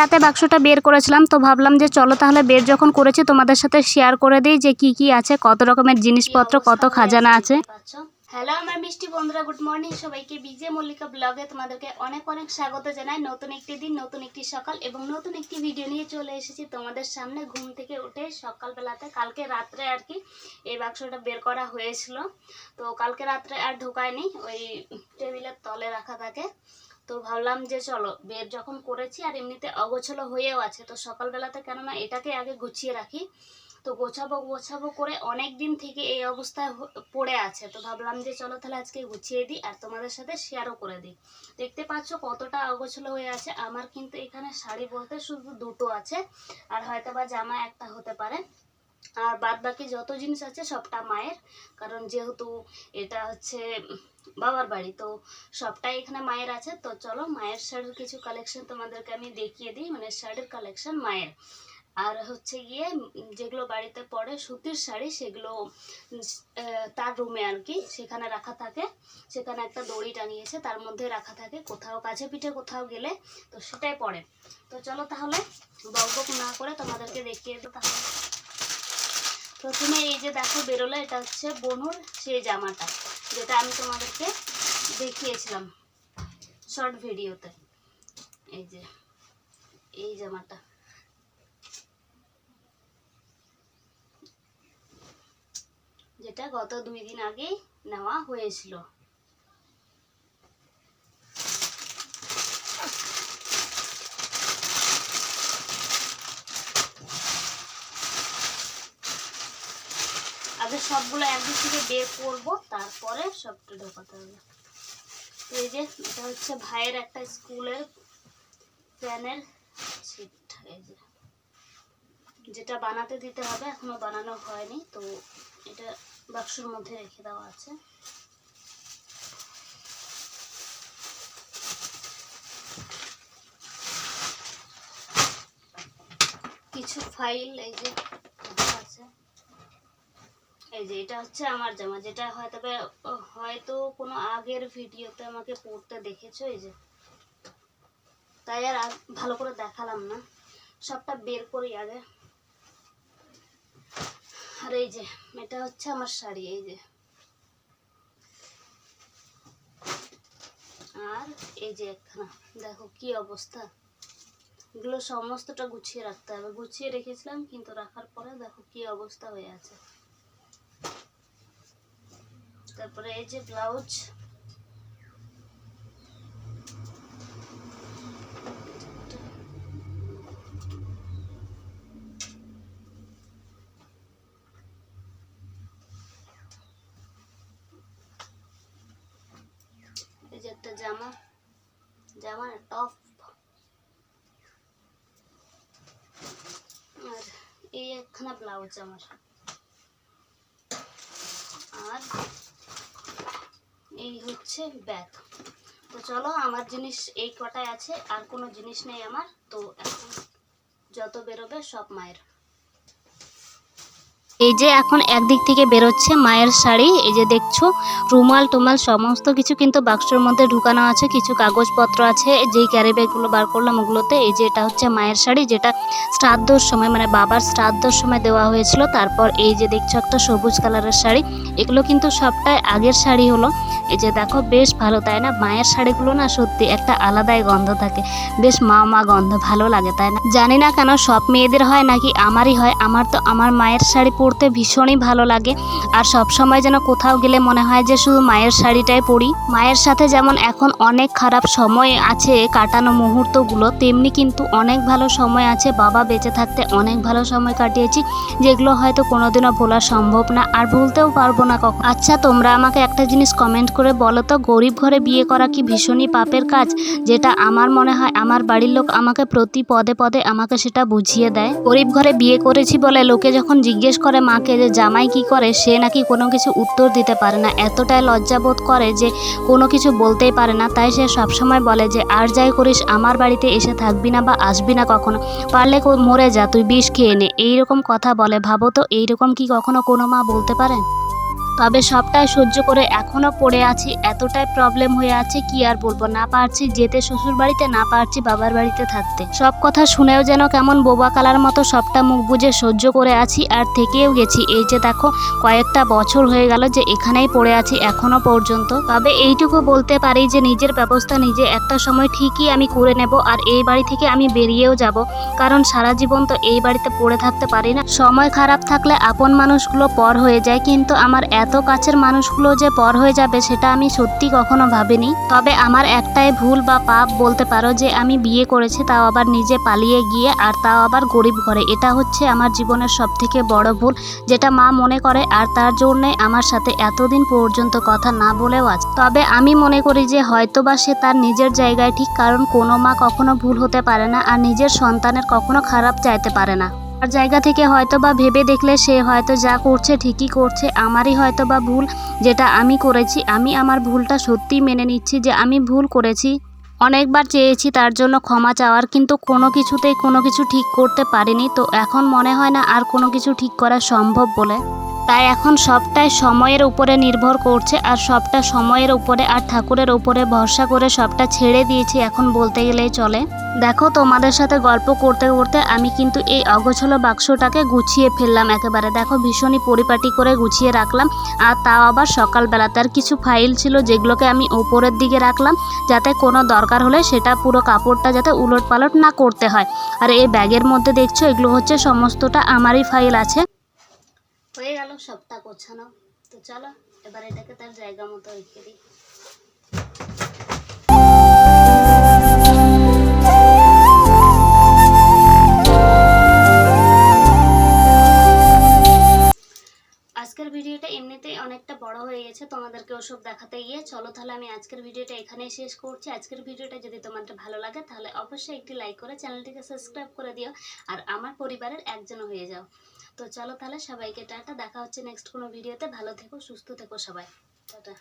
রাতে বাক্সটা বের করেছিলাম, তো ভাবলাম যে চলো তাহলে বের যখন করেছি তোমাদের সাথে শেয়ার করে দিই যে কি কি আছে, কত রকমের জিনিসপত্র, কত খাজানা আছে। হ্যালো আমার মিষ্টি বন্ধুরা, গুড মর্নিং সবাইকে। বিজে মল্লিকা ব্লগে তোমাদেরকে অনেক অনেক স্বাগত জানাই। নতুন একটি দিন, নতুন একটি সকাল এবং নতুন একটি ভিডিও নিয়ে চলে এসেছি তোমাদের সামনে। ঘুম থেকে উঠে সকালবেলাতে কালকে রাত্রে আর কি এই বাক্সটা বের করা হয়েছিল, তো কালকে রাত্রে আর ঢোকায়নি, ওই টেবিলের তলে রাখা থাকে। তো ভাবলাম যে চলো বের যখন করেছি আর এমনিতে অগোছালো হয়েও আছে, তো সকালবেলাতে কেননা এটাকে আগে গুছিয়ে রাখি। তো গোছাবো করে অনেক দিন থেকে এই অবস্থায় পড়ে আছে, তো ভাবলাম যে চলো তাহলে আজকে গুছিয়ে দিই আর তোমাদের সাথে শেয়ারও করে দিই। দেখতে পাচ্ছ কতটা অগোছালো হয়ে আছে। আমার কিন্তু এখানে শাড়ি বলতে শুধু দুটো আছে, আর হয়তো বা জামা একটা হতে পারে, আর বাদ বাকি যত জিনিস আছে সবটা মায়ের। কারণ যেহেতু এটা হচ্ছে বাবার বাড়ি, তো সবটাই এখানে মায়ের আছে। তো চলো মায়ের শাড়ির কিছু কালেকশন তোমাদেরকে আমি দেখিয়ে দিই, মানে শাড়ির কালেকশন মায়ের। আর হচ্ছে গিয়ে যেগুলো বাড়িতে পরে সুতির শাড়ি, সেগুলো তার রুমে আর কি সেখানে রাখা থাকে। সেখানে একটা দড়ি টানিয়েছে, তার মধ্যে রাখা থাকে, কোথাও কাছে পিঠে কোথাও গেলে তো সেটাই পরে। তো চলো তাহলে বক না করে তোমাদেরকে দেখিয়ে দিই। তাহলে প্রথমে এই যে দেখো বেরোলো, এটা হচ্ছে বনুর সেই জামাটা যেটা আমি তোমাদেরকে দেখিয়েছিলাম শর্ট ভিডিওতে। এই যে এই জামাটা, যেটা গত 2 দিন আগেই নেওয়া হয়েছিল। আগে সবগুলো একদিক থেকে বের করবো, তারপরে সবটা ঢোকাতে হবে। এই যে এটা হচ্ছে ভাইয়ের একটা স্কুলের প্যানের ছিট, এই যে যেটা বানাতে দিতে হবে, এখনো বানানো হয়নি, তো এটা বাক্সের মধ্যে রেখে দেওয়া আছে। কিছু ফাইল এই যে আছে। এই যে এটা হচ্ছে আমার জামা, যেটা হয়তো কোনো আগের ভিডিওতে আমাকে পরতে দেখেছো। এই যে তাই আর ভালো করে দেখালাম না, সবটা বের করি আগে। আর এই যে এটা হচ্ছে আমার শাড়ি, এই যে। আর এই যে একখানা দেখো কি অবস্থা, এগুলো সমস্তটা গুছিয়ে রাখতে হবে। গুছিয়ে রেখেছিলাম, কিন্তু রাখার পরে দেখো কি অবস্থা হয়ে আছে। তারপরে এই যে ব্লাউজ, এই যে একটা জামা টপ, আর এই একখানা ব্লাউজ আমার। আর এই হচ্ছে ব্যাগ। তো চলো আমার জিনিস এই কটাই আছে, আর কোনো জিনিস নেই আমার। তো এখন যত বেরোবে সব মায়ের। এই যে এখন একদিক থেকে বেরোচ্ছে মায়ের শাড়ি, এই যে দেখছো রুমাল টুমাল সমস্ত কিছু কিন্তু বাক্সের মধ্যে ঢুকানো আছে। কিছু কাগজপত্র আছে, যেই ক্যারি ব্যাগগুলো বার করলাম ওগুলোতে। এই যে এটা হচ্ছে মায়ের শাড়ি, যেটা শ্রাদ্ধর সময় মানে বাবার শ্রাদ্ধর সময় দেওয়া হয়েছিল। তারপর এই যে দেখছো একটা সবুজ কালারের শাড়ি, এগুলো কিন্তু সবটাই আগের শাড়ি হলো। এই যে দেখো বেশ ভালো, তাই না? মায়ের শাড়িগুলো না সত্যি একটা আলাদাই গন্ধ থাকে, বেশ মা গন্ধ, ভালো লাগে, তাই না? জানি না কেন সব মেয়েদের হয় নাকি আমারই হয়, আমার তো আমার মায়ের শাড়ি পরতে ভীষণই ভালো লাগে। আর সব সময় যেন কোথাও গেলে মনে হয় যে শুধু মায়ের শাড়িটাই পরি। মায়ের সাথে যেমন এখন অনেক খারাপ সময় আছে কাটানো মুহূর্তগুলো, তেমনি কিন্তু অনেক ভালো সময় আছে বাবা বেঁচে থাকতে অনেক ভালো সময় কাটিয়েছি, যেগুলো হয়তো কোনোদিনও ভোলা সম্ভব না, আর ভুলতেও পারবো না কখন। আচ্ছা তোমরা আমাকে একটা জিনিস কমেন্ট করে বলো তো, গরিব ঘরে বিয়ে করা কি ভীষণই পাপের কাজ? যেটা আমার মনে হয় আমার বাড়ির লোক আমাকে প্রতি পদে পদে আমাকে সেটা বুঝিয়ে দেয়। গরিব ঘরে বিয়ে করেছি বলে লোকে যখন জিজ্ঞেস করে মাকে যে জামাই কি করে, সে নাকি কোনো কিছু উত্তর দিতে পারে না, এতটাই লজ্জাবোধ করে যে কোনো কিছু বলতেই পারে না। তাই সে সবসময় বলে যে আর যাই করিস আমার বাড়িতে এসে থাকবি না বা আসবি না কখনো, পারলে মরে যা, তুই বিষ খেয়ে নে, এইরকম কথা বলে। ভাবো তো এইরকম কি কখনো কোনো মা বলতে পারে? তবে সবটাই সহ্য করে এখনও পড়ে আছি। এতটাই প্রবলেম হয়ে আছে কি আর বলবো, না পারছি যেতে শ্বশুর বাড়িতে, না পারছি বাবার বাড়িতে থাকতে। সব কথা শুনেও যেন কেমন বোবা কালার মতো সবটা মুখ বুজে সহ্য করে আছি আর থেকেও গেছি। এই যে দেখো কয়েকটা বছর হয়ে গেল যে এখানেই পড়ে আছি এখনো পর্যন্ত। তবে এইটুকু বলতে পারি যে নিজের ব্যবস্থা নিজে একটা সময় ঠিকই আমি করে নেব, আর এই বাড়ি থেকে আমি বেরিয়েও যাব, কারণ সারা জীবন তো এই বাড়িতে পড়ে থাকতে পারি না। সময় খারাপ থাকলে আপন মানুষগুলো পর হয়ে যায়, কিন্তু আমার এত কাছের মানুষগুলো যে পর হয়ে যাবে সেটা আমি সত্যি কখনো ভাবিনি। তবে আমার একটাই ভুল বা পাপ বলতে পারো, যে আমি বিয়ে করেছি তাও আবার নিজে পালিয়ে গিয়ে, আর তাও আবার গরিব ঘরে। এটা হচ্ছে আমার জীবনের সবথেকে বড় ভুল, যেটা মা মনে করে, আর তার জন্যে আমার সাথে এতদিন পর্যন্ত কথা না বলেও আছে। তবে আমি মনে করি যে হয়তোবা সে তার নিজের জায়গায় ঠিক, কারণ কোনো মা কখনো ভুল হতে পারে না আর নিজের সন্তানের কখনো খারাপ চাইতে পারে না। তার জায়গা থেকে হয়তোবা ভেবে দেখলে সে হয়তো যা করছে ঠিকই করছে। আমারই হয়তোবা ভুল যেটা আমি করেছি, আমি আমার ভুলটা সত্যিই মেনে নিচ্ছি যে আমি ভুল করেছি। অনেকবার চেয়েছি তার জন্য ক্ষমা চাওয়ার, কিন্তু কোনো কিছুতেই কোনো কিছু ঠিক করতে পারিনি। তো এখন মনে হয় না আর কোনো কিছু ঠিক করা সম্ভব বলে। তাই এখন সবটাই সময়ের উপরে নির্ভর করছে, আর সবটা সময়ের উপরে আর ঠাকুরের উপরে ভরসা করে সবটা ছেড়ে দিয়েছি এখন বলতে গেলেই চলে। দেখো তোমাদের সাথে গল্প করতে করতে আমি কিন্তু এই অগোছালো বাক্সটাকে গুছিয়ে ফেললাম একেবারে। দেখো ভীষণই পরিপাটি করে গুছিয়ে রাখলাম, আর তাও আবার সকালবেলা। তার কিছু ফাইল ছিল যেগুলোকে আমি উপরের দিকে রাখলাম, যাতে কোনো দরকার হলে সেটা পুরো কাপড়টা যাতে উলট পালট না করতে হয়। আর এই ব্যাগের মধ্যে দেখছো এগুলো হচ্ছে সমস্তটা আমারই ফাইল আছে। হয়ে গেল সবটা গোছানো। তো চলো এবার এটাকে তার জায়গা মতো রেখে দিই। আজকের ভিডিওটা এমনিতেই অনেকটা বড় হয়ে গেছে তোমাদেরকে ওসব দেখাতে গিয়ে। চলো তাহলে আমি আজকের ভিডিওটা এখানেই শেষ করছি। আজকের ভিডিওটা যদি তোমাদের ভালো লাগে তাহলে অবশ্যই একটি লাইক করে চ্যানেলটিকে সাবস্ক্রাইব করে দিও, আর আমার পরিবারের একজন হয়ে যাও। তো চলো তাহলে সবাইকে টাটা, দেখা হচ্ছে নেক্সট কোনো ভিডিওতে। ভালো থেকো, সুস্থ থেকো সবাই, টাটা।